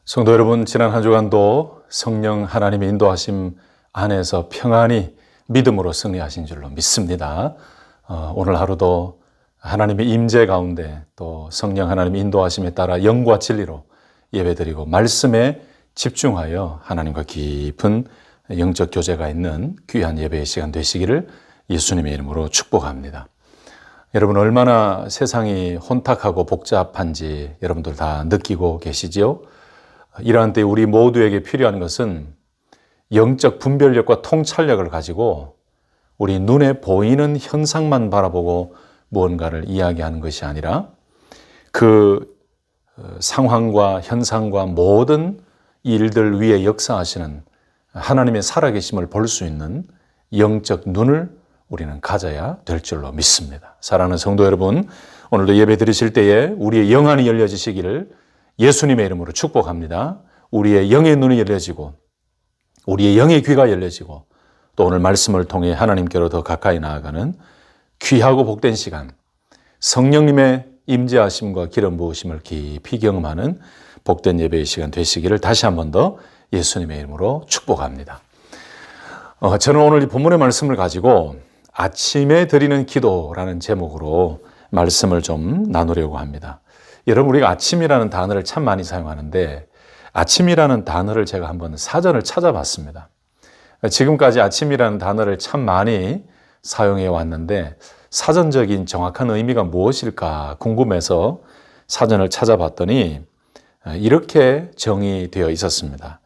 성도 여러분, 지난 한 주간도 성령 하나님의 인도하심 안에서 평안히 믿음으로 승리하신 줄로 믿습니다. 오늘 하루도 하나님의 임재 가운데 또 성령 하나님의 인도하심에 따라 영과 진리로 예배드리고 말씀에 집중하여 하나님과 깊은 영적 교제가 있는 귀한 예배의 시간 되시기를 예수님의 이름으로 축복합니다. 여러분, 얼마나 세상이 혼탁하고 복잡한지 여러분들 다 느끼고 계시지요? 이러한 때 우리 모두에게 필요한 것은 영적 분별력과 통찰력을 가지고 우리 눈에 보이는 현상만 바라보고 무언가를 이야기하는 것이 아니라 그 상황과 현상과 모든 일들 위에 역사하시는 하나님의 살아계심을 볼 수 있는 영적 눈을 우리는 가져야 될 줄로 믿습니다. 사랑하는 성도 여러분, 오늘도 예배 드리실 때에 우리의 영안이 열려지시기를 예수님의 이름으로 축복합니다. 우리의 영의 눈이 열려지고 우리의 영의 귀가 열려지고 또 오늘 말씀을 통해 하나님께로 더 가까이 나아가는 귀하고 복된 시간, 성령님의 임재하심과 기름 부으심을 깊이 경험하는 복된 예배의 시간 되시기를 다시 한 번 더 예수님의 이름으로 축복합니다. 저는 오늘 이 본문의 말씀을 가지고 아침에 드리는 기도라는 제목으로 말씀을 좀 나누려고 합니다. 여러분, 우리가 아침이라는 단어를 참 많이 사용하는데 아침이라는 단어를 제가 한번 사전을 찾아봤습니다. 지금까지 아침이라는 단어를 참 많이 사용해 왔는데 사전적인 정확한 의미가 무엇일까 궁금해서 사전을 찾아봤더니 이렇게 정의되어 있었습니다.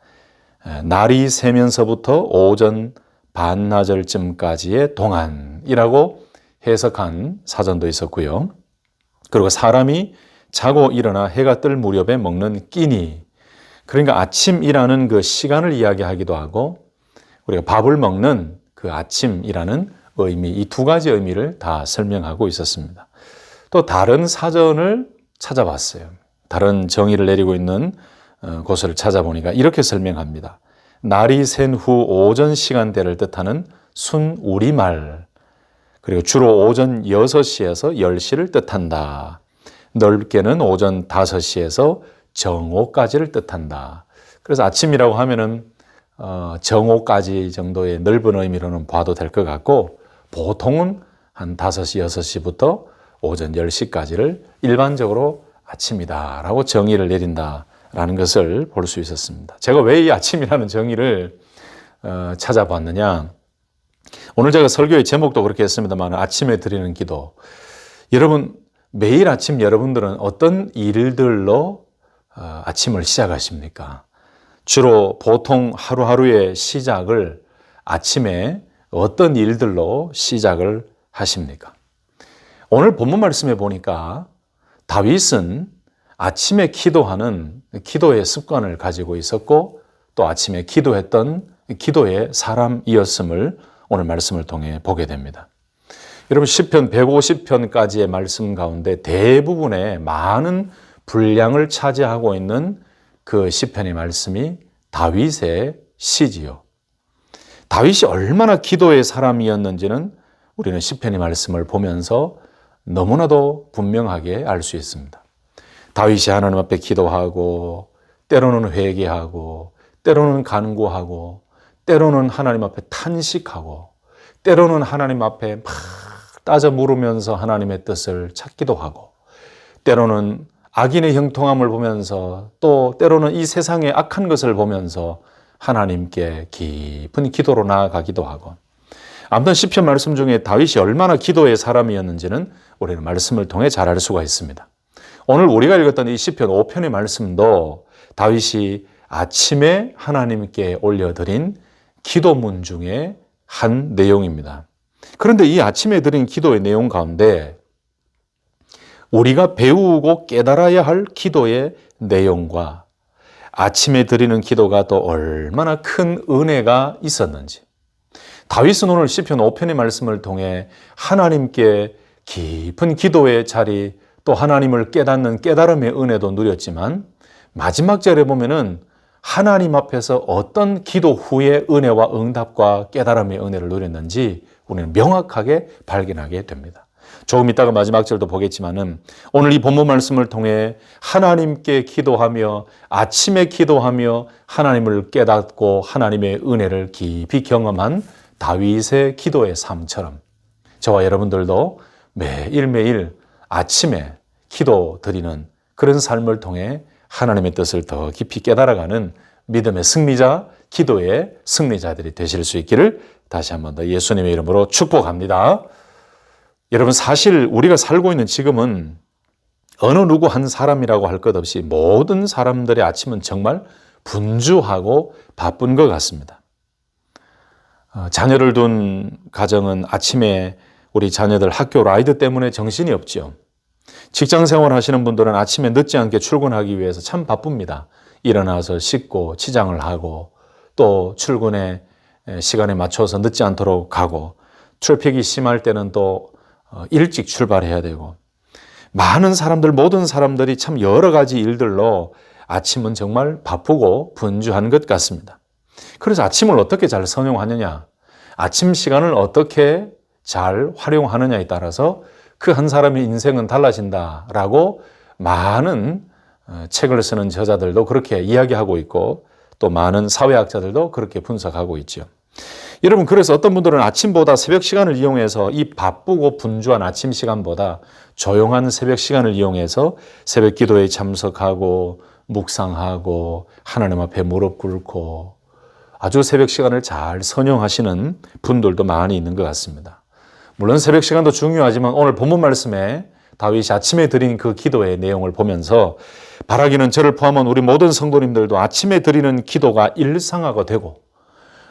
날이 새면서부터 오전 반나절쯤까지의 동안이라고 해석한 사전도 있었고요. 그리고 사람이 자고 일어나 해가 뜰 무렵에 먹는 끼니, 그러니까 아침이라는 그 시간을 이야기하기도 하고 우리가 밥을 먹는 그 아침이라는 의미, 이 두 가지 의미를 다 설명하고 있었습니다. 또 다른 사전을 찾아봤어요. 다른 정의를 내리고 있는 곳을 찾아보니까 이렇게 설명합니다. 날이 샌 후 오전 시간대를 뜻하는 순우리말, 그리고 주로 오전 6시에서 10시를 뜻한다. 넓게는 오전 5시에서 정오까지를 뜻한다. 그래서 아침이라고 하면은 정오까지 정도의 넓은 의미로는 봐도 될 것 같고 보통은 한 5시, 6시부터 오전 10시까지를 일반적으로 아침이다라고 정의를 내린다라는 것을 볼 수 있었습니다. 제가 왜 이 아침이라는 정의를 찾아봤느냐? 오늘 제가 설교의 제목도 그렇게 했습니다만 아침에 드리는 기도. 여러분, 매일 아침 여러분들은 어떤 일들로 아침을 시작하십니까? 주로 보통 하루하루의 시작을 아침에 어떤 일들로 시작을 하십니까? 오늘 본문 말씀에 보니까 다윗은 아침에 기도하는 기도의 습관을 가지고 있었고 또 아침에 기도했던 기도의 사람이었음을 오늘 말씀을 통해 보게 됩니다. 여러분, 시편 150편까지의 말씀 가운데 대부분의 많은 분량을 차지하고 있는 그 시편의 말씀이 다윗의 시지요. 다윗이 얼마나 기도의 사람이었는지는 우리는 시편의 말씀을 보면서 너무나도 분명하게 알 수 있습니다. 다윗이 하나님 앞에 기도하고 때로는 회개하고 때로는 간구하고 때로는 하나님 앞에 탄식하고 때로는 하나님 앞에 막 따져 물으면서 하나님의 뜻을 찾기도 하고 때로는 악인의 형통함을 보면서 또 때로는 이 세상의 악한 것을 보면서 하나님께 깊은 기도로 나아가기도 하고 아무튼 시편 말씀 중에 다윗이 얼마나 기도의 사람이었는지는 우리는 말씀을 통해 잘 알 수가 있습니다. 오늘 우리가 읽었던 이 시편 5편의 말씀도 다윗이 아침에 하나님께 올려드린 기도문 중에 한 내용입니다. 그런데 이 아침에 드린 기도의 내용 가운데 우리가 배우고 깨달아야 할 기도의 내용과 아침에 드리는 기도가 또 얼마나 큰 은혜가 있었는지 다윗은 오늘 시편 5편의 말씀을 통해 하나님께 깊은 기도의 자리 또 하나님을 깨닫는 깨달음의 은혜도 누렸지만 마지막 절에 보면은 하나님 앞에서 어떤 기도 후의 은혜와 응답과 깨달음의 은혜를 누렸는지 우리는 명확하게 발견하게 됩니다. 조금 이따가 마지막 절도 보겠지만은 오늘 이 본문 말씀을 통해 하나님께 기도하며 아침에 기도하며 하나님을 깨닫고 하나님의 은혜를 깊이 경험한 다윗의 기도의 삶처럼 저와 여러분들도 매일매일 아침에 기도 드리는 그런 삶을 통해 하나님의 뜻을 더 깊이 깨달아가는 믿음의 승리자, 기도의 승리자들이 되실 수 있기를 다시 한 번 더 예수님의 이름으로 축복합니다. 여러분, 사실 우리가 살고 있는 지금은 어느 누구 한 사람이라고 할 것 없이 모든 사람들의 아침은 정말 분주하고 바쁜 것 같습니다. 자녀를 둔 가정은 아침에 우리 자녀들 학교 라이드 때문에 정신이 없죠. 직장 생활 하시는 분들은 아침에 늦지 않게 출근하기 위해서 참 바쁩니다. 일어나서 씻고 치장을 하고 또 출근의 시간에 맞춰서 늦지 않도록 가고 트래픽이 심할 때는 또 일찍 출발해야 되고 많은 사람들, 모든 사람들이 참 여러 가지 일들로 아침은 정말 바쁘고 분주한 것 같습니다. 그래서 아침을 어떻게 잘 선용하느냐, 아침 시간을 어떻게 잘 활용하느냐에 따라서 그 한 사람의 인생은 달라진다라고 많은 책을 쓰는 저자들도 그렇게 이야기하고 있고 또 많은 사회학자들도 그렇게 분석하고 있죠. 여러분, 그래서 어떤 분들은 아침보다 새벽 시간을 이용해서 이 바쁘고 분주한 아침 시간보다 조용한 새벽 시간을 이용해서 새벽 기도에 참석하고 묵상하고 하나님 앞에 무릎 꿇고 아주 새벽 시간을 잘 선용하시는 분들도 많이 있는 것 같습니다. 물론 새벽 시간도 중요하지만 오늘 본문 말씀에 다윗이 아침에 드린 그 기도의 내용을 보면서 바라기는 저를 포함한 우리 모든 성도님들도 아침에 드리는 기도가 일상화가 되고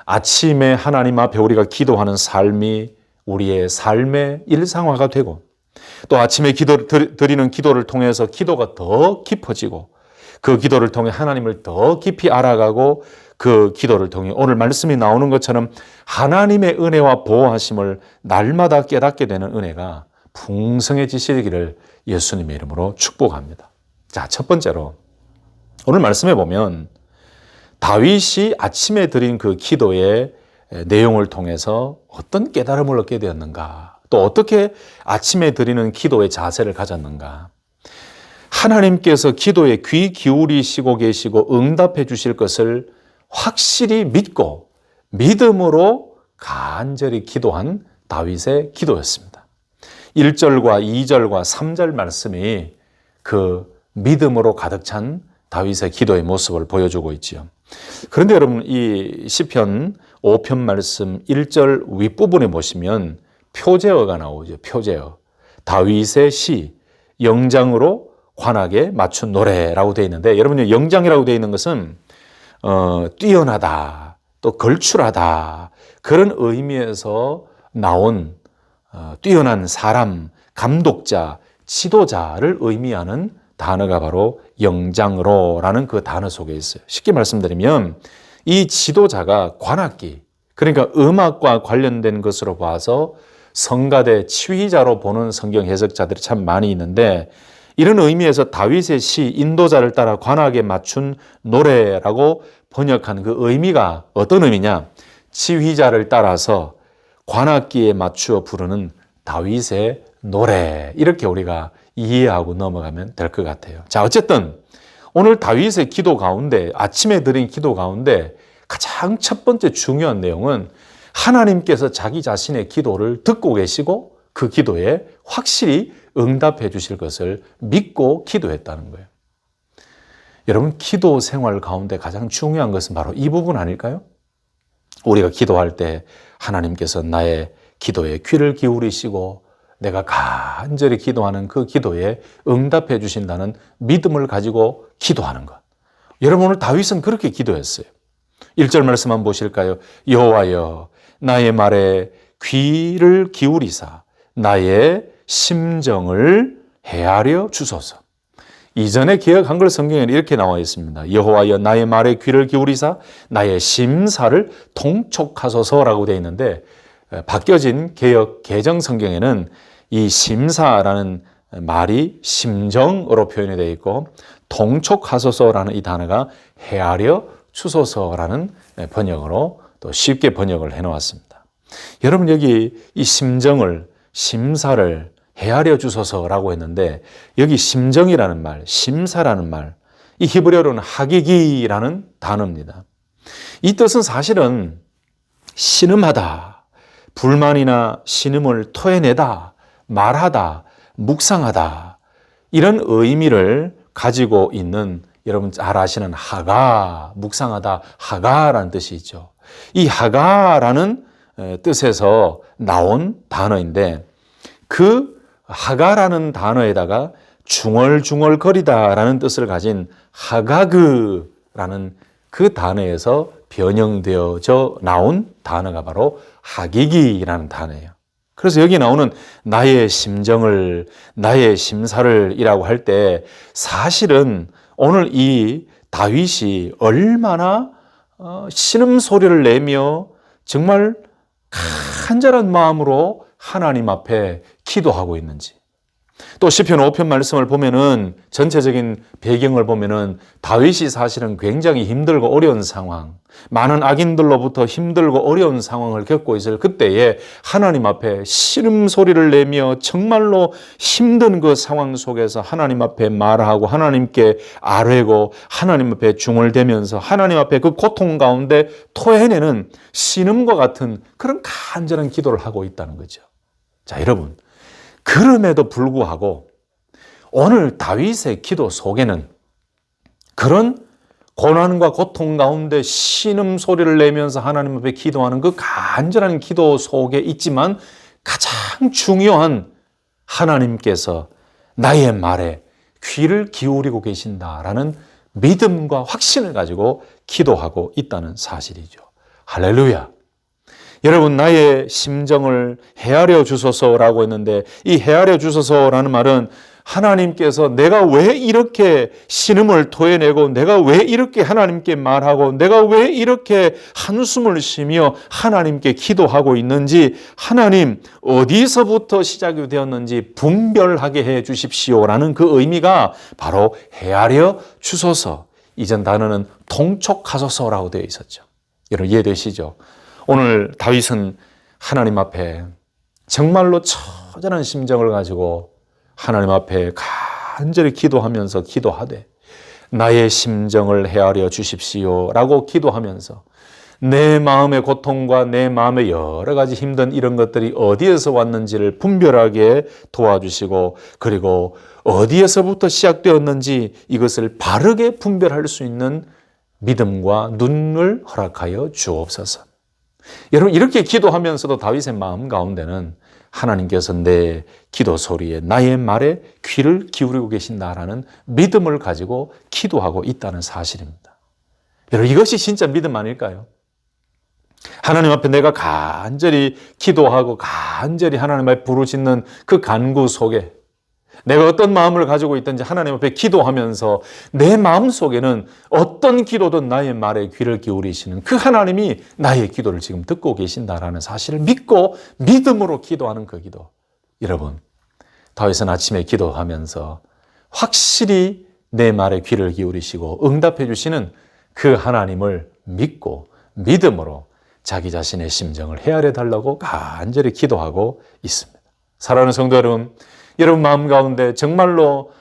아침에 하나님 앞에 우리가 기도하는 삶이 우리의 삶의 일상화가 되고 또 아침에 드리는 기도를 통해서 기도가 더 깊어지고 그 기도를 통해 하나님을 더 깊이 알아가고 그 기도를 통해 오늘 말씀이 나오는 것처럼 하나님의 은혜와 보호하심을 날마다 깨닫게 되는 은혜가 풍성해지시기를 예수님의 이름으로 축복합니다. 자, 첫 번째로 오늘 말씀에 보면 다윗이 아침에 드린 그 기도의 내용을 통해서 어떤 깨달음을 얻게 되었는가, 또 어떻게 아침에 드리는 기도의 자세를 가졌는가. 하나님께서 기도에 귀 기울이시고 계시고 응답해 주실 것을 확실히 믿고 믿음으로 간절히 기도한 다윗의 기도였습니다. 1절과 2절과 3절 말씀이 그 믿음으로 가득 찬 다윗의 기도의 모습을 보여주고 있지요. 그런데 여러분, 이 시편 5편 말씀 1절 윗부분에 보시면 표제어가 나오죠. 표제어. 다윗의 시, 영장으로 관악에 맞춘 노래라고 되어 있는데, 여러분, 영장이라고 되어 있는 것은 뛰어나다, 또 걸출하다, 그런 의미에서 나온 뛰어난 사람, 감독자, 지도자를 의미하는 단어가 바로 영장으로라는 그 단어 속에 있어요. 쉽게 말씀드리면 이 지도자가 관악기, 그러니까 음악과 관련된 것으로 봐서 성가대 치휘자로 보는 성경 해석자들이 참 많이 있는데, 이런 의미에서 다윗의 시 인도자를 따라 관악에 맞춘 노래라고 번역한 그 의미가 어떤 의미냐? 치휘자를 따라서 관악기에 맞추어 부르는 다윗의 노래, 이렇게 우리가 이해하고 넘어가면 될 것 같아요. 자, 어쨌든 오늘 다윗의 기도 가운데, 아침에 드린 기도 가운데 가장 첫 번째 중요한 내용은 하나님께서 자기 자신의 기도를 듣고 계시고 그 기도에 확실히 응답해 주실 것을 믿고 기도했다는 거예요. 여러분, 기도 생활 가운데 가장 중요한 것은 바로 이 부분 아닐까요? 우리가 기도할 때 하나님께서 나의 기도에 귀를 기울이시고 내가 간절히 기도하는 그 기도에 응답해 주신다는 믿음을 가지고 기도하는 것. 여러분, 오늘 다윗은 그렇게 기도했어요. 1절 말씀 한번 보실까요? 여호와여, 나의 말에 귀를 기울이사 나의 심정을 헤아려 주소서. 이전에 기억 한글 성경에는 이렇게 나와 있습니다. 여호와여, 나의 말에 귀를 기울이사 나의 심사를 통촉하소서라고 되어 있는데, 바뀌어진 개역 개정 성경에는 이 심사라는 말이 심정으로 표현이 되어 있고 통촉하소서라는 이 단어가 헤아려 주소서라는 번역으로 또 쉽게 번역을 해놓았습니다. 여러분, 여기 이 심정을, 심사를 헤아려 주소서라고 했는데 여기 심정이라는 말, 심사라는 말, 이 히브리어로는 하기기라는 단어입니다. 이 뜻은 사실은 신음하다, 불만이나 신음을 토해내다, 말하다, 묵상하다 이런 의미를 가지고 있는 여러분 잘 아시는 하가, 묵상하다, 하가라는 뜻이 있죠. 이 하가라는 뜻에서 나온 단어인데 그 하가라는 단어에다가 중얼중얼거리다라는 뜻을 가진 하가그라는 그 단어에서 변형되어져 나온 단어가 바로 하기기라는 단어예요. 그래서 여기 나오는 나의 심정을, 나의 심사를 이라고 할 때 사실은 오늘 이 다윗이 얼마나 신음소리를 내며 정말 간절한 마음으로 하나님 앞에 기도하고 있는지, 또 시편 5편 말씀을 보면은 전체적인 배경을 보면은 다윗이 사실은 굉장히 힘들고 어려운 상황, 많은 악인들로부터 힘들고 어려운 상황을 겪고 있을 그때에 하나님 앞에 신음소리를 내며 정말로 힘든 그 상황 속에서 하나님 앞에 말하고 하나님께 아뢰고 하나님 앞에 중얼대면서 하나님 앞에 그 고통 가운데 토해내는 신음과 같은 그런 간절한 기도를 하고 있다는 거죠. 자, 여러분, 그럼에도 불구하고 오늘 다윗의 기도 속에는 그런 고난과 고통 가운데 신음소리를 내면서 하나님 앞에 기도하는 그 간절한 기도 속에 있지만 가장 중요한 하나님께서 나의 말에 귀를 기울이고 계신다라는 믿음과 확신을 가지고 기도하고 있다는 사실이죠. 할렐루야. 여러분, 나의 심정을 헤아려 주소서라고 했는데 이 헤아려 주소서라는 말은 하나님께서 내가 왜 이렇게 신음을 토해내고 내가 왜 이렇게 하나님께 말하고 내가 왜 이렇게 한숨을 쉬며 하나님께 기도하고 있는지 하나님 어디서부터 시작이 되었는지 분별하게 해 주십시오라는 그 의미가 바로 헤아려 주소서, 이전 단어는 통촉하소서라고 되어 있었죠. 여러분 이해되시죠? 오늘 다윗은 하나님 앞에 정말로 처절한 심정을 가지고 하나님 앞에 간절히 기도하면서 기도하되 나의 심정을 헤아려 주십시오라고 기도하면서 내 마음의 고통과 내 마음의 여러 가지 힘든 이런 것들이 어디에서 왔는지를 분별하게 도와주시고 그리고 어디에서부터 시작되었는지 이것을 바르게 분별할 수 있는 믿음과 눈을 허락하여 주옵소서. 여러분 이렇게 기도하면서도 다윗의 마음 가운데는 하나님께서 내 기도 소리에 나의 말에 귀를 기울이고 계신다라는 믿음을 가지고 기도하고 있다는 사실입니다. 여러분 이것이 진짜 믿음 아닐까요? 하나님 앞에 내가 간절히 기도하고 간절히 하나님 앞에 부르짖는 그 간구 속에 내가 어떤 마음을 가지고 있든지 하나님 앞에 기도하면서 내 마음 속에는 어떤 기도든 나의 말에 귀를 기울이시는 그 하나님이 나의 기도를 지금 듣고 계신다라는 사실을 믿고 믿음으로 기도하는 그 기도. 여러분, 다윗은 아침에 기도하면서 확실히 내 말에 귀를 기울이시고 응답해 주시는 그 하나님을 믿고 믿음으로 자기 자신의 심정을 헤아려 달라고 간절히 기도하고 있습니다. 사랑하는 성도 여러분, 여러분 마음 가운데 정말로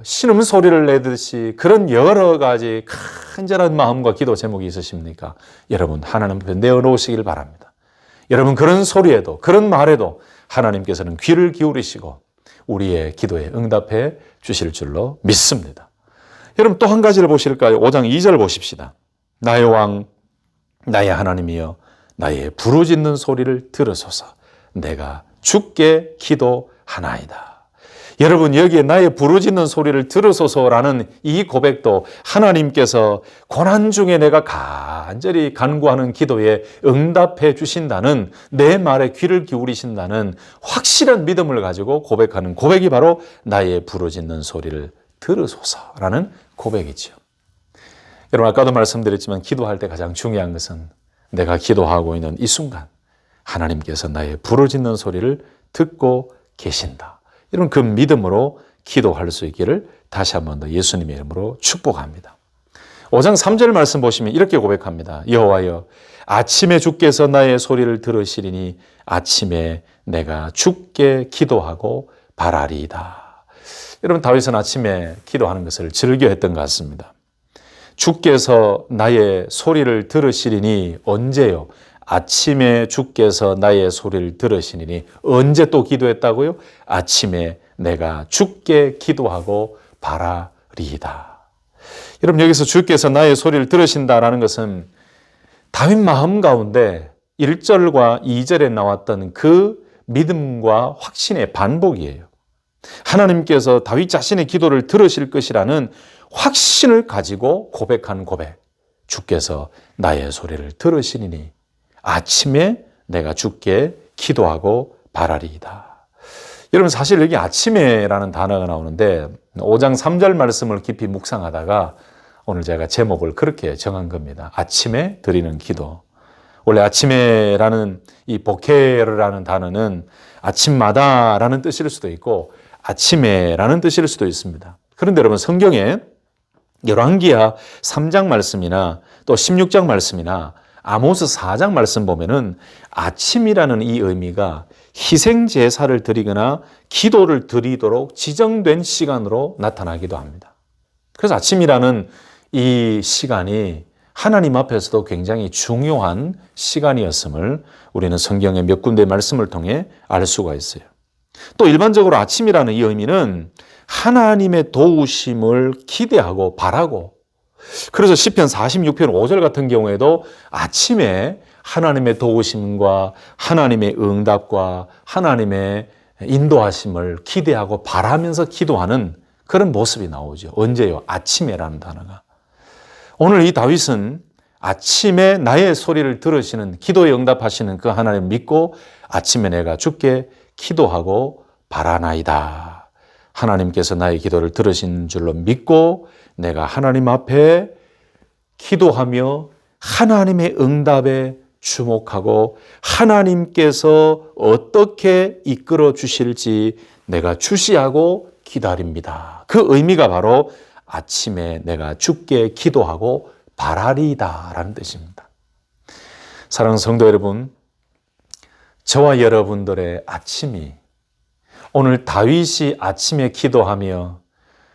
신음소리를 내듯이 그런 여러 가지 간절한 마음과 기도 제목이 있으십니까? 여러분 하나님 앞에 내어놓으시길 바랍니다. 여러분 그런 소리에도 그런 말에도 하나님께서는 귀를 기울이시고 우리의 기도에 응답해 주실 줄로 믿습니다. 여러분 또 한 가지를 보실까요? 5장 2절 보십시다. 나의 왕 나의 하나님이여 나의 부르짖는 소리를 들으소서. 내가 주께 기도하나이다. 여러분 여기에 나의 부르짖는 소리를 들으소서라는 이 고백도 하나님께서 고난 중에 내가 간절히 간구하는 기도에 응답해 주신다는, 내 말에 귀를 기울이신다는 확실한 믿음을 가지고 고백하는 고백이 바로 나의 부르짖는 소리를 들으소서라는 고백이죠. 여러분 아까도 말씀드렸지만 기도할 때 가장 중요한 것은 내가 기도하고 있는 이 순간 하나님께서 나의 부르짖는 소리를 듣고 계신다. 여러분 그 믿음으로 기도할 수 있기를 다시 한 번 더 예수님의 이름으로 축복합니다. 5장 3절 말씀 보시면 이렇게 고백합니다. 여호와여 아침에 주께서 나의 소리를 들으시리니 아침에 내가 주께 기도하고 바라리이다. 여러분, 다윗은 아침에 기도하는 것을 즐겨했던 것 같습니다. 주께서 나의 소리를 들으시리니 언제요? 아침에 주께서 나의 소리를 들으시니 언제 또 기도했다고요? 아침에 내가 주께 기도하고 바라리이다. 여러분, 여기서 주께서 나의 소리를 들으신다라는 것은 다윗 마음 가운데 1절과 2절에 나왔던 그 믿음과 확신의 반복이에요. 하나님께서 다윗 자신의 기도를 들으실 것이라는 확신을 가지고 고백한 고백. 주께서 나의 소리를 들으시니 아침에 내가 주께 기도하고 바라리이다. 여러분, 사실 여기 아침에라는 단어가 나오는데 5장 3절 말씀을 깊이 묵상하다가 오늘 제가 제목을 그렇게 정한 겁니다. 아침에 드리는 기도. 원래 아침에라는 이 보케르라는 단어는 아침마다라는 뜻일 수도 있고 아침에라는 뜻일 수도 있습니다. 그런데 여러분, 성경에 열왕기하 3장 말씀이나 또 16장 말씀이나 아모스 4장 말씀 보면은 아침이라는 이 의미가 희생 제사를 드리거나 기도를 드리도록 지정된 시간으로 나타나기도 합니다. 그래서 아침이라는 이 시간이 하나님 앞에서도 굉장히 중요한 시간이었음을 우리는 성경의 몇 군데의 말씀을 통해 알 수가 있어요. 또 일반적으로 아침이라는 이 의미는 하나님의 도우심을 기대하고 바라고, 그래서 시편 46편 5절 같은 경우에도 아침에 하나님의 도우심과 하나님의 응답과 하나님의 인도하심을 기대하고 바라면서 기도하는 그런 모습이 나오죠. 언제요? 아침에라는 단어가. 오늘 이 다윗은 아침에 나의 소리를 들으시는, 기도에 응답하시는 그 하나님을 믿고 아침에 내가 주께 기도하고 바라나이다. 하나님께서 나의 기도를 들으신 줄로 믿고 내가 하나님 앞에 기도하며 하나님의 응답에 주목하고 하나님께서 어떻게 이끌어 주실지 내가 주시하고 기다립니다. 그 의미가 바로 아침에 내가 주께 기도하고 바라리이다라는 뜻입니다. 사랑하는 성도 여러분, 저와 여러분들의 아침이 오늘 다윗이 아침에 기도하며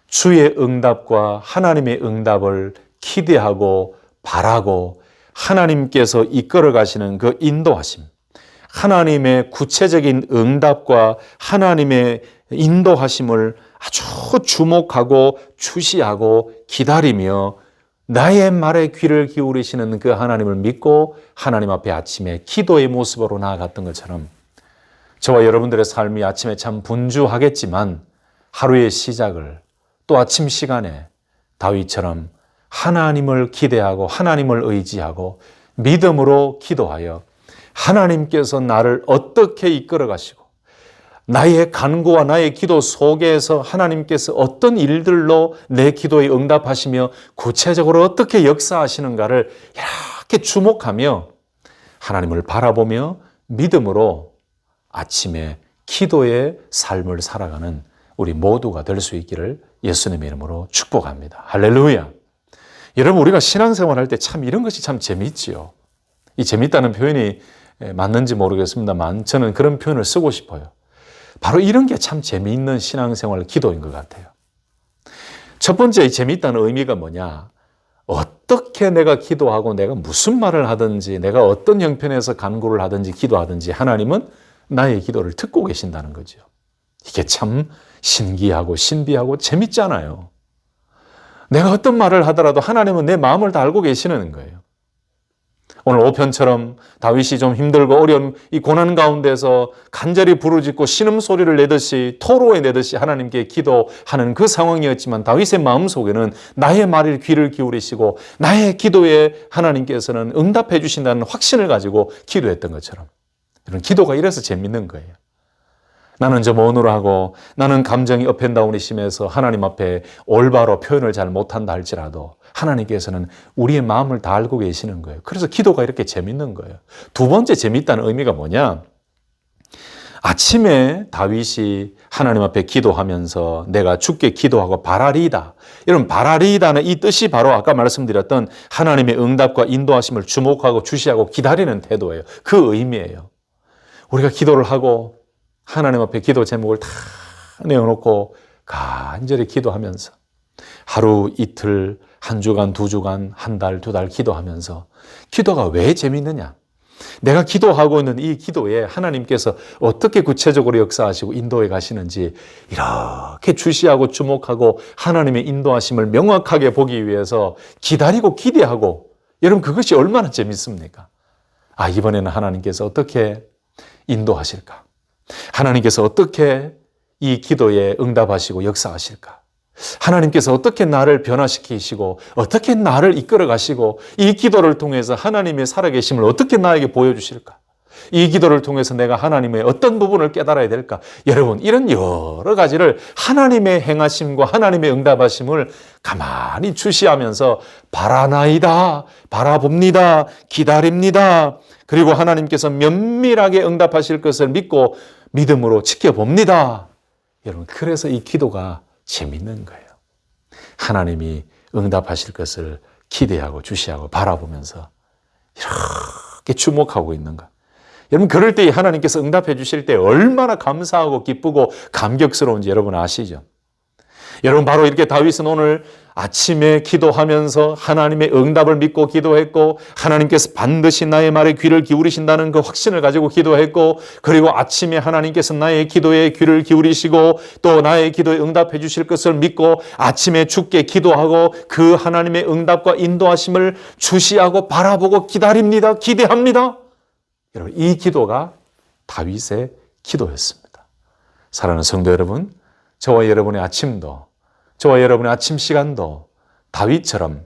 주의 응답과 하나님의 응답을 기대하고 바라고 하나님께서 이끌어 가시는 그 인도하심, 하나님의 구체적인 응답과 하나님의 인도하심을 아주 주목하고 주시하고 기다리며 나의 말에 귀를 기울이시는 그 하나님을 믿고 하나님 앞에 아침에 기도의 모습으로 나아갔던 것처럼 저와 여러분들의 삶이 아침에 참 분주하겠지만 하루의 시작을 또 아침 시간에 다윗처럼 하나님을 기대하고 하나님을 의지하고 믿음으로 기도하여 하나님께서 나를 어떻게 이끌어 가시고 나의 간구와 나의 기도 속에서 하나님께서 어떤 일들로 내 기도에 응답하시며 구체적으로 어떻게 역사하시는가를 이렇게 주목하며 하나님을 바라보며 믿음으로 아침에 기도의 삶을 살아가는 우리 모두가 될 수 있기를 예수님의 이름으로 축복합니다. 할렐루야. 여러분, 우리가 신앙생활 할 때 참 이런 것이 참 재미있지요. 이 재미있다는 표현이 맞는지 모르겠습니다만 저는 그런 표현을 쓰고 싶어요. 바로 이런 게 참 재미있는 신앙생활 기도인 것 같아요. 첫 번째 재미있다는 의미가 뭐냐? 어떻게 내가 기도하고 내가 무슨 말을 하든지 내가 어떤 형편에서 간구를 하든지 기도하든지 하나님은 나의 기도를 듣고 계신다는 거죠. 이게 참 신기하고 신비하고 재밌잖아요. 내가 어떤 말을 하더라도 하나님은 내 마음을 다 알고 계시는 거예요. 오늘 5편처럼 다윗이 좀 힘들고 어려운 이 고난 가운데서 간절히 부르짖고 신음소리를 내듯이 토로에 내듯이 하나님께 기도하는 그 상황이었지만 다윗의 마음속에는 나의 말에 귀를 기울이시고 나의 기도에 하나님께서는 응답해 주신다는 확신을 가지고 기도했던 것처럼 이런 기도가 이래서 재밌는 거예요. 나는 좀 어눌하고 나는 감정이 업앤다운이 심해서 하나님 앞에 올바로 표현을 잘 못한다 할지라도 하나님께서는 우리의 마음을 다 알고 계시는 거예요. 그래서 기도가 이렇게 재밌는 거예요. 두 번째 재밌다는 의미가 뭐냐? 아침에 다윗이 하나님 앞에 기도하면서 내가 주께 기도하고 바라리이다. 여러분, 바라리이다는 이 뜻이 바로 아까 말씀드렸던 하나님의 응답과 인도하심을 주목하고 주시하고 기다리는 태도예요. 그 의미예요. 우리가 기도를 하고 하나님 앞에 기도 제목을 다 내어놓고 간절히 기도하면서 하루 이틀, 한 주간, 두 주간, 한 달, 두 달 기도하면서 기도가 왜 재밌느냐? 내가 기도하고 있는 이 기도에 하나님께서 어떻게 구체적으로 역사하시고 인도해 가시는지 이렇게 주시하고 주목하고 하나님의 인도하심을 명확하게 보기 위해서 기다리고 기대하고, 여러분 그것이 얼마나 재밌습니까? 아, 이번에는 하나님께서 어떻게 인도하실까? 하나님께서 어떻게 이 기도에 응답하시고 역사하실까? 하나님께서 어떻게 나를 변화시키시고 어떻게 나를 이끌어 가시고 이 기도를 통해서 하나님의 살아계심을 어떻게 나에게 보여주실까? 이 기도를 통해서 내가 하나님의 어떤 부분을 깨달아야 될까? 여러분, 이런 여러 가지를 하나님의 행하심과 하나님의 응답하심을 가만히 주시하면서 바라나이다, 바라봅니다, 기다립니다. 그리고 하나님께서 면밀하게 응답하실 것을 믿고 믿음으로 지켜봅니다. 여러분, 그래서 이 기도가 재밌는 거예요. 하나님이 응답하실 것을 기대하고 주시하고 바라보면서 이렇게 주목하고 있는 것. 여러분, 그럴 때 하나님께서 응답해 주실 때 얼마나 감사하고 기쁘고 감격스러운지 여러분 아시죠? 여러분, 바로 이렇게 다윗은 오늘 아침에 기도하면서 하나님의 응답을 믿고 기도했고, 하나님께서 반드시 나의 말에 귀를 기울이신다는 그 확신을 가지고 기도했고, 그리고 아침에 하나님께서 나의 기도에 귀를 기울이시고 또 나의 기도에 응답해 주실 것을 믿고 아침에 주께 기도하고 그 하나님의 응답과 인도하심을 주시하고 바라보고 기다립니다, 기대합니다. 여러분, 이 기도가 다윗의 기도였습니다. 사랑하는 성도 여러분, 저와 여러분의 아침도, 저와 여러분의 아침 시간도 다윗처럼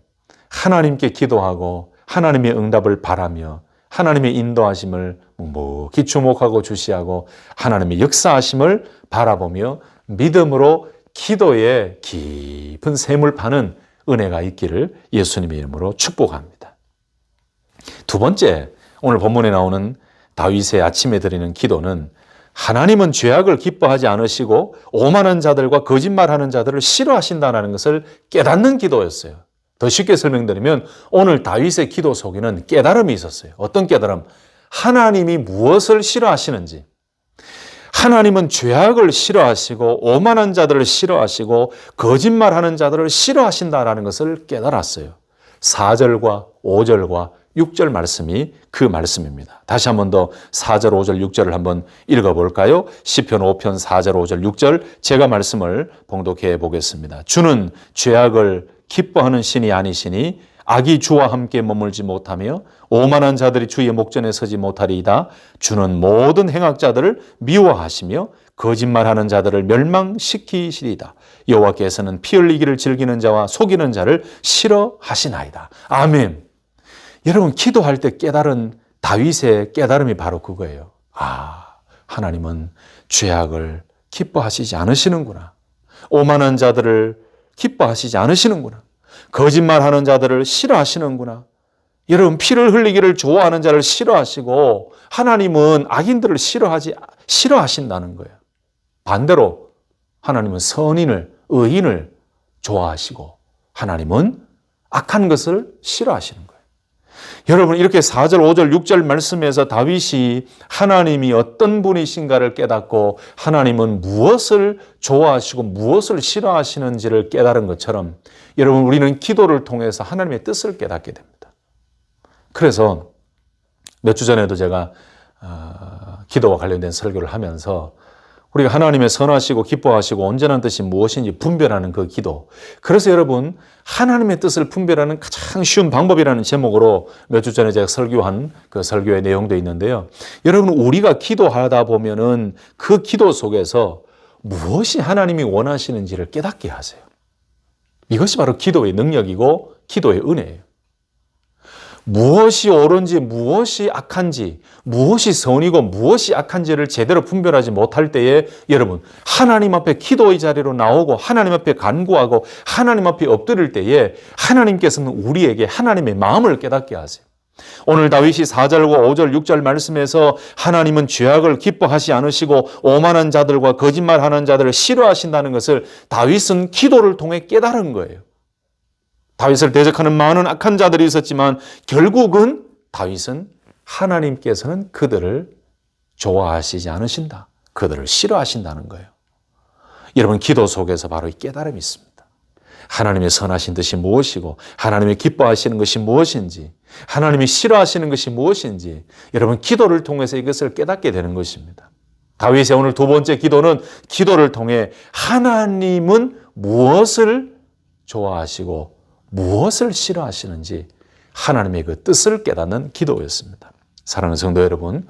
하나님께 기도하고 하나님의 응답을 바라며 하나님의 인도하심을 묵묵히 주목하고 주시하고 하나님의 역사하심을 바라보며 믿음으로 기도에 깊은 샘을 파는 은혜가 있기를 예수님의 이름으로 축복합니다. 두 번째, 오늘 본문에 나오는 다윗의 아침에 드리는 기도는 하나님은 죄악을 기뻐하지 않으시고 오만한 자들과 거짓말하는 자들을 싫어하신다는 것을 깨닫는 기도였어요. 더 쉽게 설명드리면 오늘 다윗의 기도 속에는 깨달음이 있었어요. 어떤 깨달음? 하나님이 무엇을 싫어하시는지, 하나님은 죄악을 싫어하시고 오만한 자들을 싫어하시고 거짓말하는 자들을 싫어하신다는 것을 깨달았어요. 4절과 5절과 6절 말씀이 그 말씀입니다. 다시 한 번 더 4절, 5절, 6절을 한번 읽어볼까요? 시편 5편 4절, 5절, 6절 제가 말씀을 봉독해 보겠습니다. 주는 죄악을 기뻐하는 신이 아니시니 악이 주와 함께 머물지 못하며 오만한 자들이 주의 목전에 서지 못하리이다. 주는 모든 행악자들을 미워하시며 거짓말하는 자들을 멸망시키시리이다. 여호와께서는 피 흘리기를 즐기는 자와 속이는 자를 싫어하시나이다. 아멘. 여러분, 기도할 때 깨달은 다윗의 깨달음이 바로 그거예요. 아, 하나님은 죄악을 기뻐하시지 않으시는구나. 오만한 자들을 기뻐하시지 않으시는구나. 거짓말하는 자들을 싫어하시는구나. 여러분, 피를 흘리기를 좋아하는 자를 싫어하시고 하나님은 악인들을 싫어하신다는 거예요. 반대로 하나님은 선인을, 의인을 좋아하시고 하나님은 악한 것을 싫어하시는 거예요. 여러분, 이렇게 4절, 5절, 6절 말씀에서 다윗이 하나님이 어떤 분이신가를 깨닫고 하나님은 무엇을 좋아하시고 무엇을 싫어하시는지를 깨달은 것처럼 여러분, 우리는 기도를 통해서 하나님의 뜻을 깨닫게 됩니다. 그래서 몇 주 전에도 제가 기도와 관련된 설교를 하면서 우리가 하나님의 선하시고 기뻐하시고 온전한 뜻이 무엇인지 분별하는 그 기도. 그래서 여러분, 하나님의 뜻을 분별하는 가장 쉬운 방법이라는 제목으로 몇 주 전에 제가 설교한 그 설교의 내용도 있는데요. 여러분, 우리가 기도하다 보면은 그 기도 속에서 무엇이 하나님이 원하시는지를 깨닫게 하세요. 이것이 바로 기도의 능력이고 기도의 은혜예요. 무엇이 옳은지 무엇이 악한지, 무엇이 선이고 무엇이 악한지를 제대로 분별하지 못할 때에 여러분, 하나님 앞에 기도의 자리로 나오고 하나님 앞에 간구하고 하나님 앞에 엎드릴 때에 하나님께서는 우리에게 하나님의 마음을 깨닫게 하세요. 오늘 다윗이 4절과 5절, 6절 말씀에서 하나님은 죄악을 기뻐하지 않으시고 오만한 자들과 거짓말하는 자들을 싫어하신다는 것을 다윗은 기도를 통해 깨달은 거예요. 다윗을 대적하는 많은 악한 자들이 있었지만 결국은 다윗은 하나님께서는 그들을 좋아하시지 않으신다. 그들을 싫어하신다는 거예요. 여러분, 기도 속에서 바로 이 깨달음이 있습니다. 하나님의 선하신 뜻이 무엇이고 하나님이 기뻐하시는 것이 무엇인지, 하나님이 싫어하시는 것이 무엇인지, 여러분, 기도를 통해서 이것을 깨닫게 되는 것입니다. 다윗의 오늘 두 번째 기도는 기도를 통해 하나님은 무엇을 좋아하시고 무엇을 싫어하시는지 하나님의 그 뜻을 깨닫는 기도였습니다. 사랑하는 성도 여러분,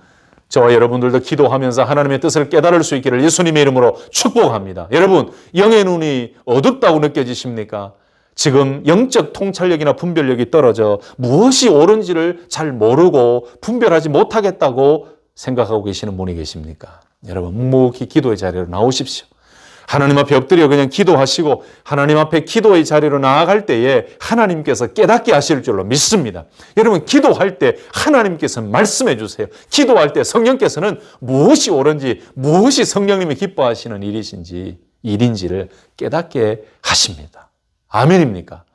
저와 여러분들도 기도하면서 하나님의 뜻을 깨달을 수 있기를 예수님의 이름으로 축복합니다. 여러분, 영의 눈이 어둡다고 느껴지십니까? 지금 영적 통찰력이나 분별력이 떨어져 무엇이 옳은지를 잘 모르고 분별하지 못하겠다고 생각하고 계시는 분이 계십니까? 여러분, 묵묵히 기도의 자리로 나오십시오. 하나님 앞에 엎드려 그냥 기도하시고 하나님 앞에 기도의 자리로 나아갈 때에 하나님께서 깨닫게 하실 줄로 믿습니다. 여러분, 기도할 때 하나님께서 말씀해 주세요. 기도할 때 성령께서는 무엇이 옳은지, 무엇이 성령님이 기뻐하시는 일인지를 깨닫게 하십니다. 아멘입니까?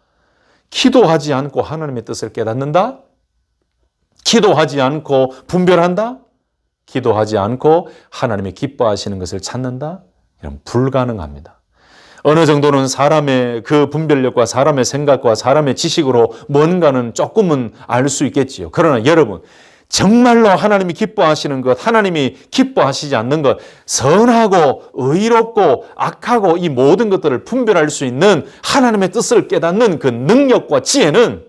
기도하지 않고 하나님의 뜻을 깨닫는다? 기도하지 않고 분별한다? 기도하지 않고 하나님이 기뻐하시는 것을 찾는다? 이런 불가능합니다. 어느 정도는 사람의 그 분별력과 사람의 생각과 사람의 지식으로 뭔가는 조금은 알 수 있겠지요. 그러나 여러분, 정말로 하나님이 기뻐하시는 것, 하나님이 기뻐하시지 않는 것, 선하고 의롭고 악하고 이 모든 것들을 분별할 수 있는 하나님의 뜻을 깨닫는 그 능력과 지혜는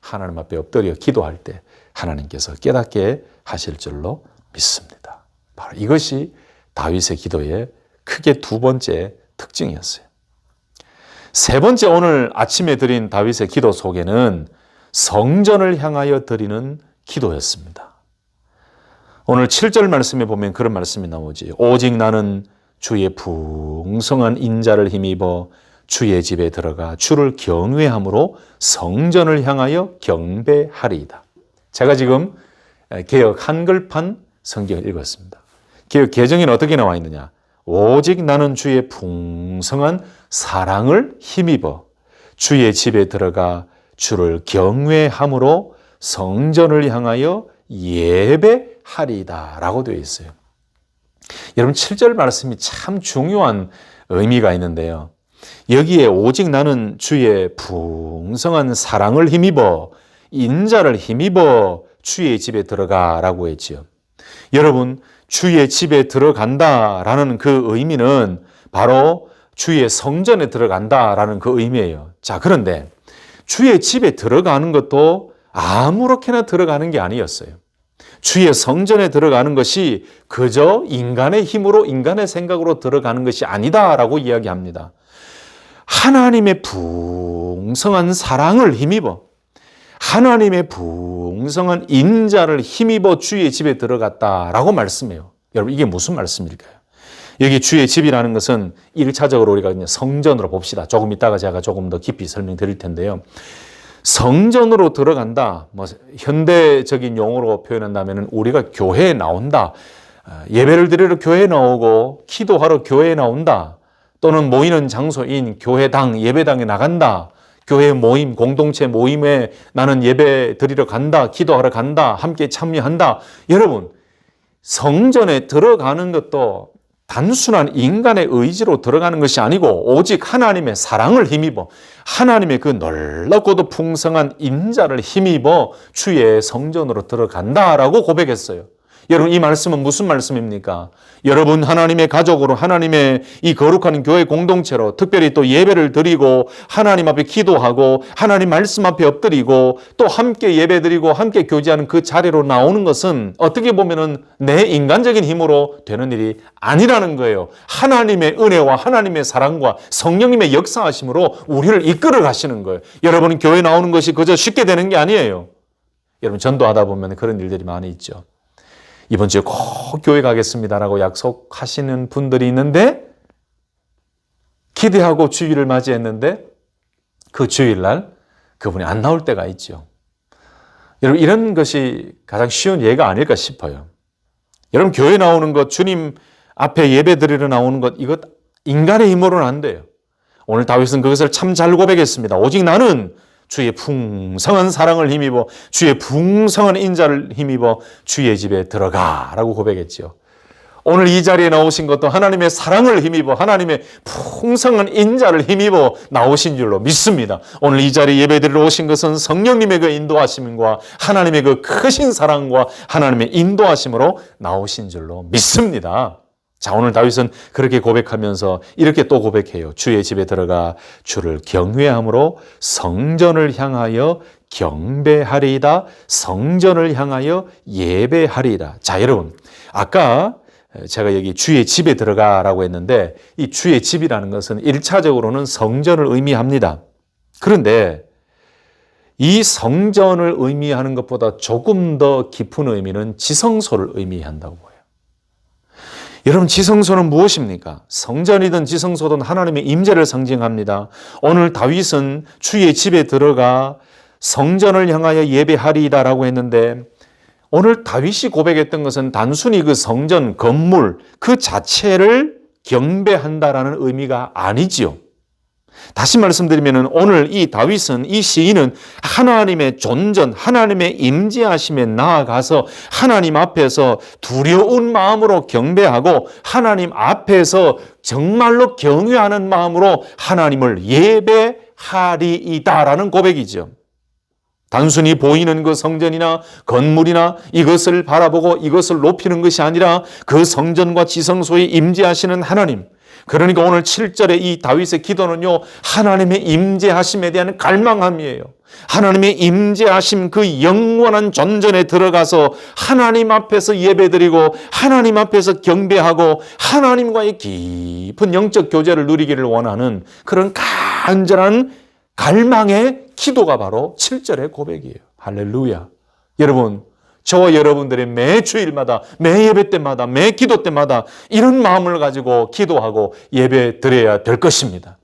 하나님 앞에 엎드려 기도할 때 하나님께서 깨닫게 하실 줄로 믿습니다. 바로 이것이 다윗의 기도의 크게 두 번째 특징이었어요. 세 번째, 오늘 아침에 드린 다윗의 기도 속에는 성전을 향하여 드리는 기도였습니다. 오늘 7절 말씀에 보면 그런 말씀이 나오지. 오직 나는 주의 풍성한 인자를 힘입어 주의 집에 들어가 주를 경외함으로 성전을 향하여 경배하리이다. 제가 지금 개역 한글판 성경을 읽었습니다. 개역 개정에는 어떻게 나와 있느냐? 오직 나는 주의 풍성한 사랑을 힘입어 주의 집에 들어가 주를 경외함으로 성전을 향하여 예배하리이다 라고 되어 있어요. 여러분, 7절 말씀이 참 중요한 의미가 있는데요. 여기에 오직 나는 주의 풍성한 사랑을 힘입어, 인자를 힘입어 주의 집에 들어가 라고 했지요. 여러분, 주의 집에 들어간다라는 그 의미는 바로 주의 성전에 들어간다라는 그 의미예요. 자, 그런데 주의 집에 들어가는 것도 아무렇게나 들어가는 게 아니었어요. 주의 성전에 들어가는 것이 그저 인간의 힘으로, 인간의 생각으로 들어가는 것이 아니다라고 이야기합니다. 하나님의 풍성한 사랑을 힘입어, 하나님의 풍성한 인자를 힘입어 주의 집에 들어갔다라고 말씀해요. 여러분, 이게 무슨 말씀일까요? 여기 주의 집이라는 것은 1차적으로 우리가 그냥 성전으로 봅시다. 조금 이따가 제가 조금 더 깊이 설명드릴 텐데요. 성전으로 들어간다, 현대적인 용어로 표현한다면 우리가 교회에 나온다, 예배를 드리러 교회에 나오고 기도하러 교회에 나온다, 또는 모이는 장소인 교회당, 예배당에 나간다, 교회 모임, 공동체 모임에 나는 예배 드리러 간다, 기도하러 간다, 함께 참여한다. 여러분, 성전에 들어가는 것도 단순한 인간의 의지로 들어가는 것이 아니고 오직 하나님의 사랑을 힘입어 하나님의 그 놀랍고도 풍성한 인자를 힘입어 주의 성전으로 들어간다라고 고백했어요. 여러분, 이 말씀은 무슨 말씀입니까? 여러분, 하나님의 가족으로, 하나님의 이 거룩한 교회 공동체로 특별히 또 예배를 드리고 하나님 앞에 기도하고 하나님 말씀 앞에 엎드리고 또 함께 예배드리고 함께 교제하는 그 자리로 나오는 것은 어떻게 보면은 내 인간적인 힘으로 되는 일이 아니라는 거예요. 하나님의 은혜와 하나님의 사랑과 성령님의 역사하심으로 우리를 이끌어 가시는 거예요. 여러분, 교회 나오는 것이 그저 쉽게 되는 게 아니에요. 여러분, 전도하다 보면 그런 일들이 많이 있죠. 이번 주에 꼭 교회 가겠습니다라고 약속하시는 분들이 있는데 기대하고 주일을 맞이했는데 그 주일날 그분이 안 나올 때가 있죠. 여러분, 이런 것이 가장 쉬운 예가 아닐까 싶어요. 여러분, 교회 나오는 것, 주님 앞에 예배 드리러 나오는 것, 이것 인간의 힘으로는 안 돼요. 오늘 다윗은 그것을 참 잘 고백했습니다. 오직 나는 주의 풍성한 사랑을 힘입어 주의 풍성한 인자를 힘입어 주의 집에 들어가라고 고백했죠. 오늘 이 자리에 나오신 것도 하나님의 사랑을 힘입어 하나님의 풍성한 인자를 힘입어 나오신 줄로 믿습니다. 오늘 이 자리에 예배드리러 오신 것은 성령님의 그 인도하심과 하나님의 그 크신 사랑과 하나님의 인도하심으로 나오신 줄로 믿습니다. 자, 오늘 다윗은 그렇게 고백하면서 이렇게 또 고백해요. 주의 집에 들어가 주를 경외함으로 성전을 향하여 경배하리이다. 성전을 향하여 예배하리이다. 자, 여러분, 아까 제가 여기 주의 집에 들어가라고 했는데 이 주의 집이라는 것은 1차적으로는 성전을 의미합니다. 그런데 이 성전을 의미하는 것보다 조금 더 깊은 의미는 지성소를 의미한다고 해요. 여러분, 지성소는 무엇입니까? 성전이든 지성소든 하나님의 임재를 상징합니다. 오늘 다윗은 주의 집에 들어가 성전을 향하여 예배하리이다라고 했는데 오늘 다윗이 고백했던 것은 단순히 그 성전, 건물 그 자체를 경배한다라는 의미가 아니지요. 다시 말씀드리면 오늘 이 다윗은, 이 시인은 하나님의 존전, 하나님의 임재하심에 나아가서 하나님 앞에서 두려운 마음으로 경배하고 하나님 앞에서 정말로 경외하는 마음으로 하나님을 예배하리이다라는 고백이죠. 단순히 보이는 그 성전이나 건물이나 이것을 바라보고 이것을 높이는 것이 아니라 그 성전과 지성소에 임재하시는 하나님. 그러니까 오늘 7절에 이 다윗의 기도는요, 하나님의 임재하심에 대한 갈망함이에요. 하나님의 임재하심 그 영원한 존전에 들어가서 하나님 앞에서 예배드리고 하나님 앞에서 경배하고 하나님과의 깊은 영적 교제를 누리기를 원하는 그런 간절한 갈망의 기도가 바로 7절의 고백이에요. 할렐루야. 여러분, 저와 여러분들의 매 주일마다, 매 예배 때마다, 매 기도 때마다 이런 마음을 가지고 기도하고 예배 드려야 될 것입니다.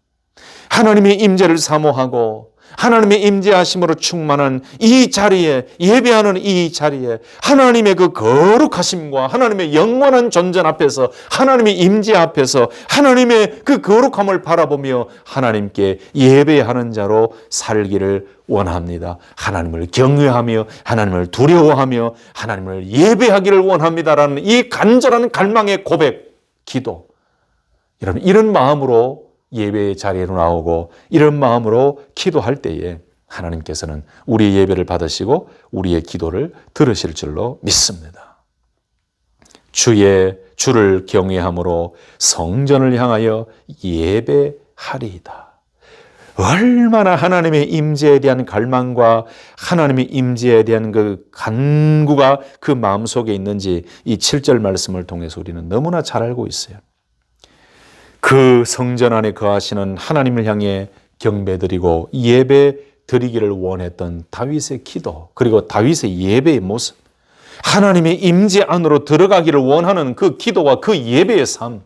하나님의 임재를 사모하고 하나님의 임재하심으로 충만한 이 자리에, 예배하는 이 자리에 하나님의 그 거룩하심과 하나님의 영원한 존전 앞에서, 하나님의 임재 앞에서 하나님의 그 거룩함을 바라보며 하나님께 예배하는 자로 살기를 원합니다. 하나님을 경외하며 하나님을 두려워하며 하나님을 예배하기를 원합니다라는 이 간절한 갈망의 고백, 기도. 여러분, 이런 마음으로 예배의 자리에 나오고 이런 마음으로 기도할 때에 하나님께서는 우리의 예배를 받으시고 우리의 기도를 들으실 줄로 믿습니다. 주를 경외함으로 성전을 향하여 예배하리이다. 얼마나 하나님의 임재에 대한 갈망과 하나님의 임재에 대한 그 간구가 그 마음속에 있는지 이 7절 말씀을 통해서 우리는 너무나 잘 알고 있어요. 그 성전 안에 거하시는 하나님을 향해 경배드리고 예배드리기를 원했던 다윗의 기도, 그리고 다윗의 예배의 모습, 하나님의 임재 안으로 들어가기를 원하는 그 기도와 그 예배의 삶.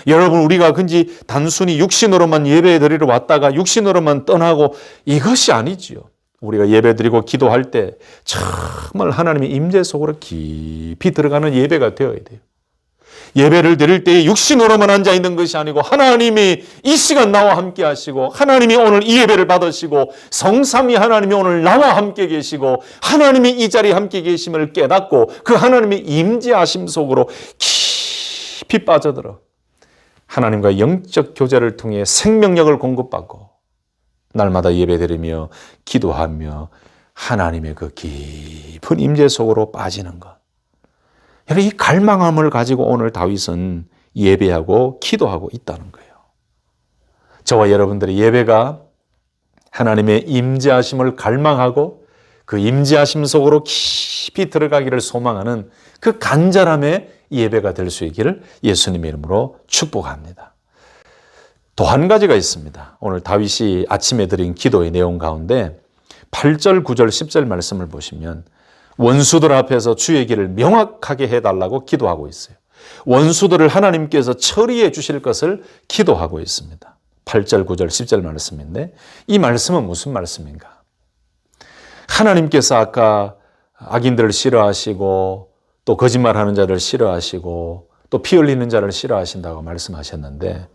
여러분, 우리가 근지 단순히 육신으로만 예배드리러 왔다가 육신으로만 떠나고 이것이 아니지요. 우리가 예배드리고 기도할 때 정말 하나님의 임재 속으로 깊이 들어가는 예배가 되어야 돼요. 예배를 드릴 때 육신으로만 앉아있는 것이 아니고 하나님이 이 시간 나와 함께 하시고 하나님이 오늘 이 예배를 받으시고 성삼위 하나님이 오늘 나와 함께 계시고 하나님이 이 자리에 함께 계심을 깨닫고 그 하나님의 임재하심 속으로 깊이 빠져들어 하나님과 영적 교제를 통해 생명력을 공급받고 날마다 예배드리며 기도하며 하나님의 그 깊은 임재 속으로 빠지는 것. 이 갈망함을 가지고 오늘 다윗은 예배하고 기도하고 있다는 거예요. 저와 여러분들의 예배가 하나님의 임재하심을 갈망하고 그 임재하심 속으로 깊이 들어가기를 소망하는 그 간절함의 예배가 될 수 있기를 예수님의 이름으로 축복합니다. 또 한 가지가 있습니다. 오늘 다윗이 아침에 드린 기도의 내용 가운데 8절, 9절, 10절 말씀을 보시면 원수들 앞에서 주의 길을 명확하게 해달라고 기도하고 있어요. 원수들을 하나님께서 처리해 주실 것을 기도하고 있습니다. 8절, 9절, 10절 말씀인데 이 말씀은 무슨 말씀인가? 하나님께서 아까 악인들을 싫어하시고 또 거짓말하는 자를 싫어하시고 또 피 흘리는 자를 싫어하신다고 말씀하셨는데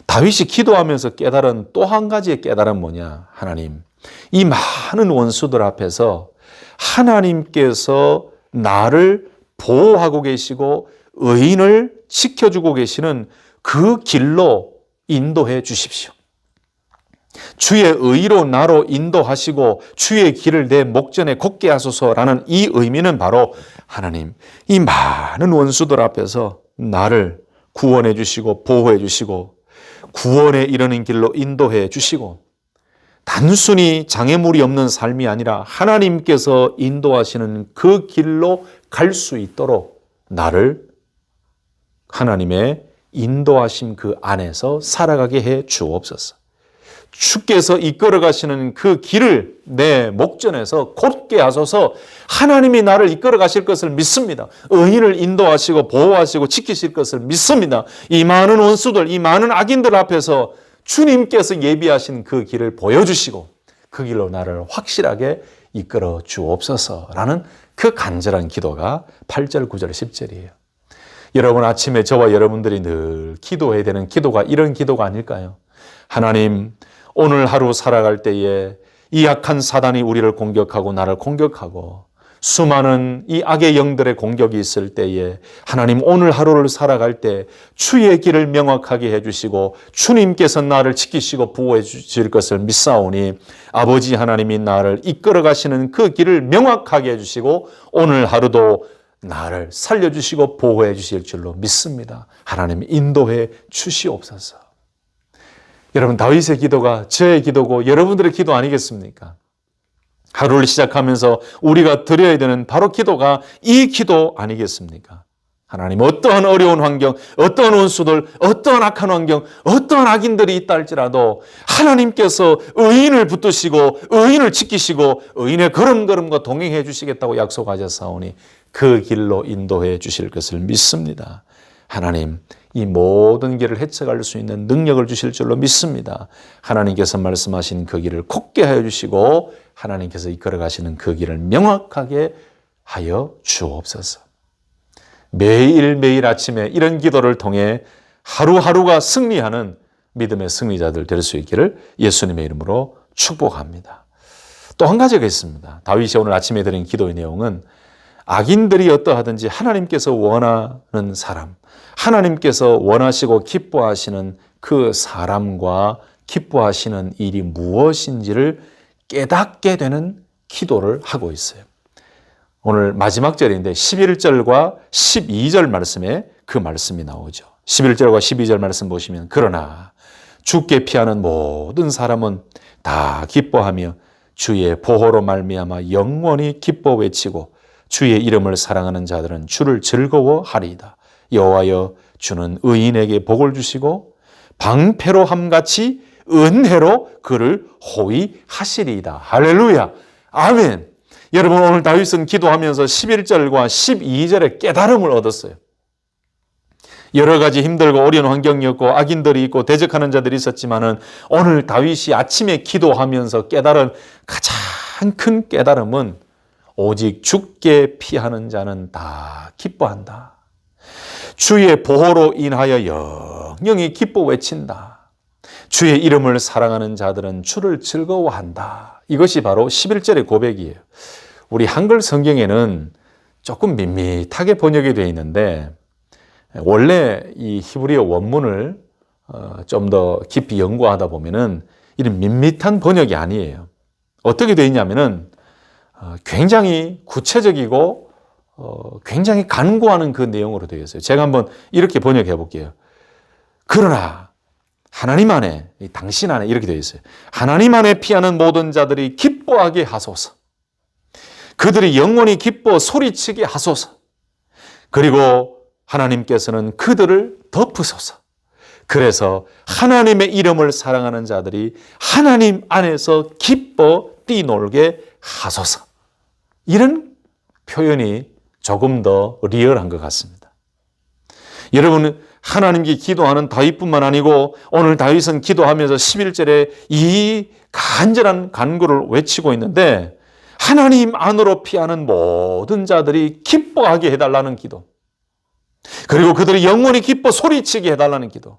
다윗이 기도하면서 깨달은 또 한 가지의 깨달은 뭐냐? 하나님, 이 많은 원수들 앞에서 하나님께서 나를 보호하고 계시고 의인을 지켜주고 계시는 그 길로 인도해 주십시오. 주의 의로 나로 인도하시고 주의 길을 내 목전에 걷게 하소서라는 이 의미는 바로 하나님, 이 많은 원수들 앞에서 나를 구원해 주시고 보호해 주시고 구원에 이르는 길로 인도해 주시고 단순히 장애물이 없는 삶이 아니라 하나님께서 인도하시는 그 길로 갈 수 있도록 나를 하나님의 인도하심 그 안에서 살아가게 해 주옵소서. 주께서 이끌어 가시는 그 길을 내 목전에서 곧게 하소서. 하나님이 나를 이끌어 가실 것을 믿습니다. 의인을 인도하시고 보호하시고 지키실 것을 믿습니다. 이 많은 원수들, 이 많은 악인들 앞에서 주님께서 예비하신 그 길을 보여주시고 그 길로 나를 확실하게 이끌어 주옵소서라는 그 간절한 기도가 8절, 9절, 10절이에요. 여러분, 아침에 저와 여러분들이 늘 기도해야 되는 기도가 이런 기도가 아닐까요? 하나님, 오늘 하루 살아갈 때에 이 악한 사단이 우리를 공격하고 나를 공격하고 수많은 이 악의 영들의 공격이 있을 때에 하나님, 오늘 하루를 살아갈 때 주의 길을 명확하게 해주시고 주님께서 나를 지키시고 보호해 주실 것을 믿사오니 아버지 하나님이 나를 이끌어 가시는 그 길을 명확하게 해주시고 오늘 하루도 나를 살려주시고 보호해 주실 줄로 믿습니다. 하나님, 인도해 주시옵소서. 여러분, 다윗의 기도가 저의 기도고 여러분들의 기도 아니겠습니까? 하루를 시작하면서 우리가 드려야 되는 바로 기도가 이 기도 아니겠습니까? 하나님, 어떠한 어려운 환경, 어떠한 원수들, 어떠한 악한 환경, 어떠한 악인들이 있다 할지라도 하나님께서 의인을 붙드시고 의인을 지키시고 의인의 걸음걸음과 동행해 주시겠다고 약속하셨사오니 그 길로 인도해 주실 것을 믿습니다. 하나님, 이 모든 길을 헤쳐갈 수 있는 능력을 주실 줄로 믿습니다. 하나님께서 말씀하신 그 길을 곧게 하여 주시고 하나님께서 이끌어 가시는 그 길을 명확하게 하여 주옵소서. 매일매일 아침에 이런 기도를 통해 하루하루가 승리하는 믿음의 승리자들 될 수 있기를 예수님의 이름으로 축복합니다. 또 한 가지가 있습니다. 다윗이 오늘 아침에 드린 기도의 내용은 악인들이 어떠하든지 하나님께서 원하는 사람, 하나님께서 원하시고 기뻐하시는 그 사람과 기뻐하시는 일이 무엇인지를 깨닫게 되는 기도를 하고 있어요. 오늘 마지막 절인데 11절과 12절 말씀에 그 말씀이 나오죠. 11절과 12절 말씀 보시면 그러나 주께 피하는 모든 사람은 다 기뻐하며 주의 보호로 말미암아 영원히 기뻐 외치고 주의 이름을 사랑하는 자들은 주를 즐거워하리이다. 여호와여, 주는 의인에게 복을 주시고 방패로 함같이 은혜로 그를 호위하시리이다. 할렐루야. 아멘. 여러분, 오늘 다윗은 기도하면서 11절과 12절의 깨달음을 얻었어요. 여러 가지 힘들고 어려운 환경이었고 악인들이 있고 대적하는 자들이 있었지만은 오늘 다윗이 아침에 기도하면서 깨달은 가장 큰 깨달음은 오직 주께 피하는 자는 다 기뻐한다. 주의 보호로 인하여 영영이 기뻐 외친다. 주의 이름을 사랑하는 자들은 주를 즐거워한다. 이것이 바로 11절의 고백이에요. 우리 한글 성경에는 조금 밋밋하게 번역이 되어 있는데 원래 이 히브리어 원문을 좀 더 깊이 연구하다 보면은 이런 밋밋한 번역이 아니에요. 어떻게 되어 있냐면은 굉장히 구체적이고 굉장히 간구하는 그 내용으로 되어 있어요. 제가 한번 이렇게 번역해 볼게요. 그러나 하나님 안에, 당신 안에 이렇게 되어 있어요. 하나님 안에 피하는 모든 자들이 기뻐하게 하소서. 그들이 영원히 기뻐 소리치게 하소서. 그리고 하나님께서는 그들을 덮으소서. 그래서 하나님의 이름을 사랑하는 자들이 하나님 안에서 기뻐 뛰놀게 하소서. 이런 표현이 조금 더 리얼한 것 같습니다. 여러분, 하나님께 기도하는 다윗뿐만 아니고 오늘 다윗은 기도하면서 11절에 이 간절한 간구를 외치고 있는데 하나님 안으로 피하는 모든 자들이 기뻐하게 해달라는 기도, 그리고 그들이 영원히 기뻐 소리치게 해달라는 기도,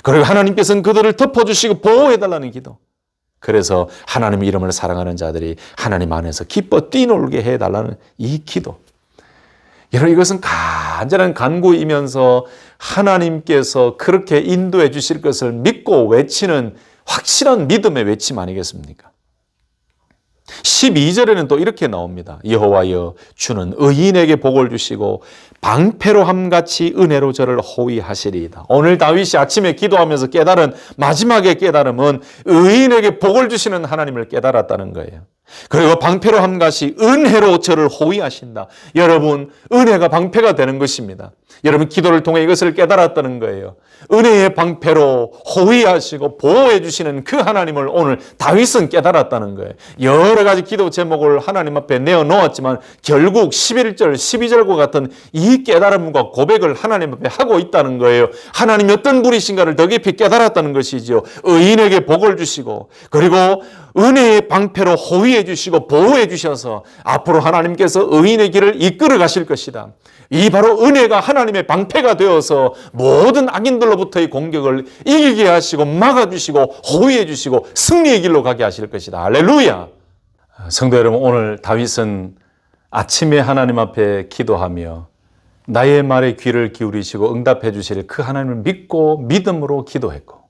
그리고 하나님께서는 그들을 덮어주시고 보호해달라는 기도, 그래서 하나님의 이름을 사랑하는 자들이 하나님 안에서 기뻐 뛰놀게 해달라는 이 기도. 여러분, 이것은 간절한 간구이면서 하나님께서 그렇게 인도해 주실 것을 믿고 외치는 확실한 믿음의 외침 아니겠습니까? 12절에는 또 이렇게 나옵니다. 여호와여 주는 의인에게 복을 주시고 방패로함같이 은혜로 저를 호위하시리이다. 오늘 다윗이 아침에 기도하면서 깨달은 마지막의 깨달음은 의인에게 복을 주시는 하나님을 깨달았다는 거예요. 그리고 방패로함같이 은혜로 저를 호위하신다. 여러분, 은혜가 방패가 되는 것입니다. 여러분, 기도를 통해 이것을 깨달았다는 거예요. 은혜의 방패로 호위하시고 보호해 주시는 그 하나님을 오늘 다윗은 깨달았다는 거예요. 여러 가지 기도 제목을 하나님 앞에 내어놓았지만 결국 11절, 12절과 같은 이 깨달음과 고백을 하나님 앞에 하고 있다는 거예요. 하나님이 어떤 분이신가를 더 깊이 깨달았다는 것이죠. 의인에게 복을 주시고 그리고 은혜의 방패로 호위해 주시고 보호해 주셔서 앞으로 하나님께서 의인의 길을 이끌어 가실 것이다. 이 바로 은혜가 하나님의 방패가 되어서 모든 악인들로부터의 공격을 이기게 하시고 막아주시고 호위해 주시고 승리의 길로 가게 하실 것이다. 할렐루야. 성도 여러분, 오늘 다윗은 아침에 하나님 앞에 기도하며 나의 말에 귀를 기울이시고 응답해 주실 그 하나님을 믿고 믿음으로 기도했고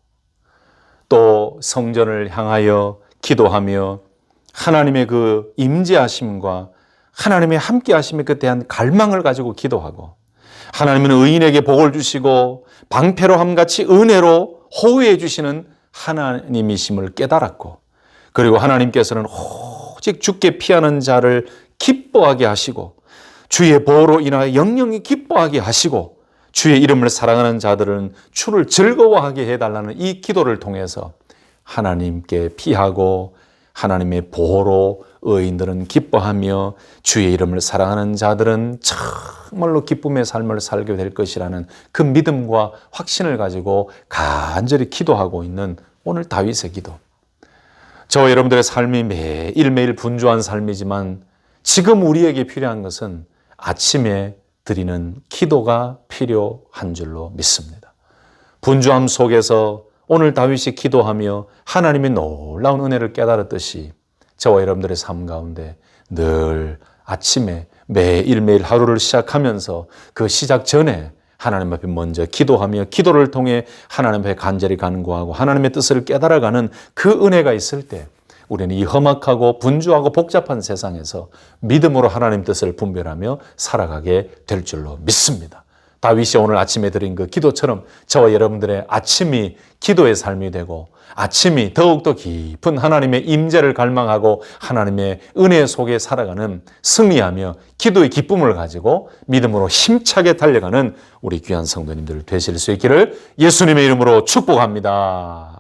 또 성전을 향하여 기도하며 하나님의 그 임재하심과 하나님의 함께하심에 그 대한 갈망을 가지고 기도하고 하나님은 의인에게 복을 주시고 방패로함같이 은혜로 호위해 주시는 하나님이심을 깨달았고 그리고 하나님께서는 오직 주께 피하는 자를 기뻐하게 하시고 주의 보호로 인하여 영영이 기뻐하게 하시고 주의 이름을 사랑하는 자들은 주를 즐거워하게 해달라는 이 기도를 통해서 하나님께 피하고 하나님의 보호로 의인들은 기뻐하며 주의 이름을 사랑하는 자들은 정말로 기쁨의 삶을 살게 될 것이라는 그 믿음과 확신을 가지고 간절히 기도하고 있는 오늘 다윗의 기도. 저와 여러분들의 삶이 매일매일 분주한 삶이지만 지금 우리에게 필요한 것은 아침에 드리는 기도가 필요한 줄로 믿습니다. 분주함 속에서 오늘 다윗이 기도하며 하나님의 놀라운 은혜를 깨달았듯이 저와 여러분들의 삶 가운데 늘 아침에 매일매일 하루를 시작하면서 그 시작 전에 하나님 앞에 먼저 기도하며 기도를 통해 하나님 앞에 간절히 간구하고 하나님의 뜻을 깨달아가는 그 은혜가 있을 때 우리는 이 험악하고 분주하고 복잡한 세상에서 믿음으로 하나님 뜻을 분별하며 살아가게 될 줄로 믿습니다. 다윗이 오늘 아침에 드린 그 기도처럼 저와 여러분들의 아침이 기도의 삶이 되고 아침이 더욱더 깊은 하나님의 임재를 갈망하고 하나님의 은혜 속에 살아가는 승리하며 기도의 기쁨을 가지고 믿음으로 힘차게 달려가는 우리 귀한 성도님들 되실 수 있기를 예수님의 이름으로 축복합니다.